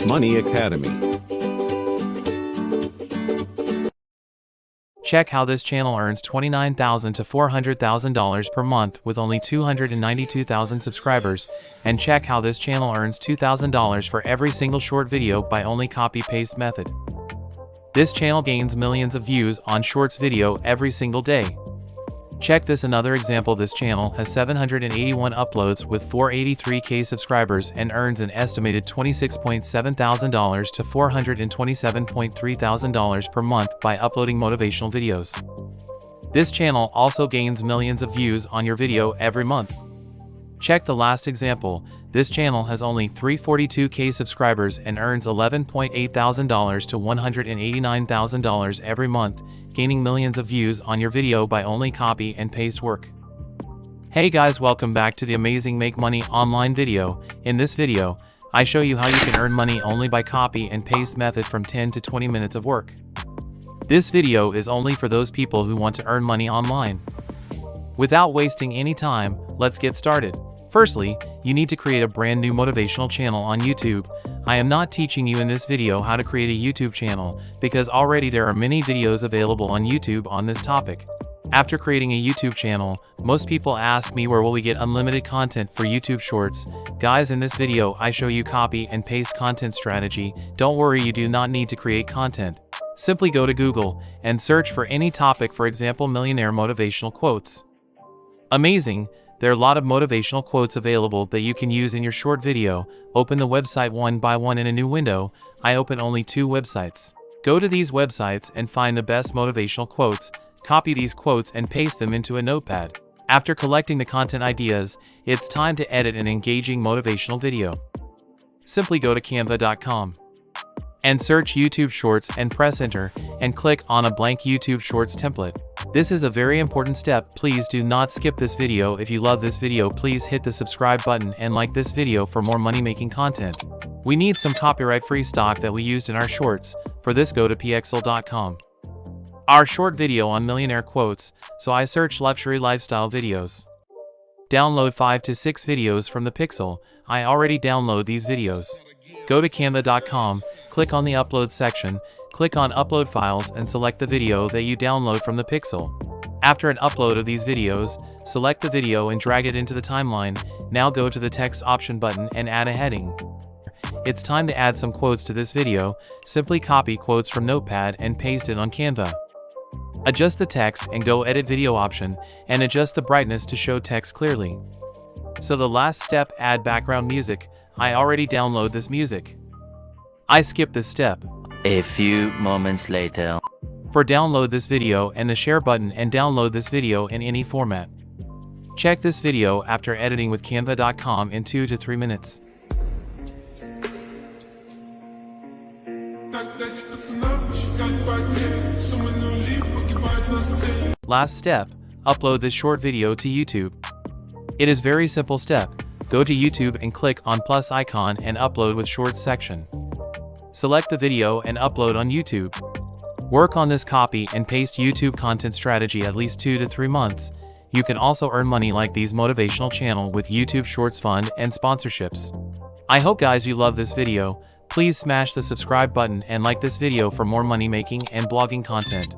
Money Academy. Check how this channel earns $29,000 to $400,000 per month with only 292,000 subscribers, and check how this channel earns $2,000 for every single short video by only copy-paste method. This channel gains millions of views on shorts video every single day. Check this another example. This channel has 781 uploads with 483K subscribers and earns an estimated $26.7 thousand to $427.3 thousand per month by uploading motivational videos. This channel also gains millions of views on your video every month. Check the last example. This channel has only 342K subscribers and earns $11.8 thousand to $189 thousand every month, gaining millions of views on your video by only copy and paste work. Hey guys, welcome back to the amazing Make Money Online video. In this video, I show you how you can earn money only by copy and paste method from 10 to 20 minutes of work. This video is only for those people who want to earn money online. Without wasting any time, let's get started. Firstly, you need to create a brand new motivational channel on YouTube. I am not teaching you in this video how to create a YouTube channel, because already there are many videos available on YouTube on this topic. After creating a YouTube channel, most people ask me where will we get unlimited content for YouTube Shorts. Guys, in this video I show you copy and paste content strategy. Don't worry, you do not need to create content. Simply go to Google and search for any topic, for example millionaire motivational quotes. Amazing! There are a lot of motivational quotes available that you can use in your short video. Open the website one by one in a new window. I open only 2 websites. Go to these websites and find the best motivational quotes, copy these quotes and paste them into a notepad. After collecting the content ideas, it's time to edit an engaging motivational video. Simply go to canva.com and search YouTube Shorts and press enter and click on a blank YouTube Shorts template. This is a very important step. Please do not skip this video. If you love this video, please hit the subscribe button and like this video for more money-making content. We need some copyright-free stock that we used in our shorts. For this, go to pxl.com. Our short video on millionaire quotes, so I search luxury lifestyle videos. Download 5 to 6 videos from the Pixel. I already download these videos. Go to canva.com, click on the upload section, click on upload files and select the video that you download from the Pixel. After an upload of these videos, select the video and drag it into the timeline. Now go to the text option button and add a heading. It's time to add some quotes to this video. Simply copy quotes from Notepad and paste it on Canva. Adjust the text and go edit video option and adjust the brightness to show text clearly. So the last step, add background music. I already download this music. I skip this step. A few moments later. For download this video and the share button and download this video in any format. Check this video after editing with canva.com in 2 to 3 minutes. Last step, upload this short video to YouTube. It is very simple step. Go to YouTube and click on plus icon and upload with short section. Select the video and upload on YouTube. Work on this copy and paste YouTube content strategy at least 2 to 3 months. You can also earn money like these motivational channel with YouTube Shorts Fund and sponsorships. I hope guys you love this video. Please smash the subscribe button and like this video for more money making and blogging content.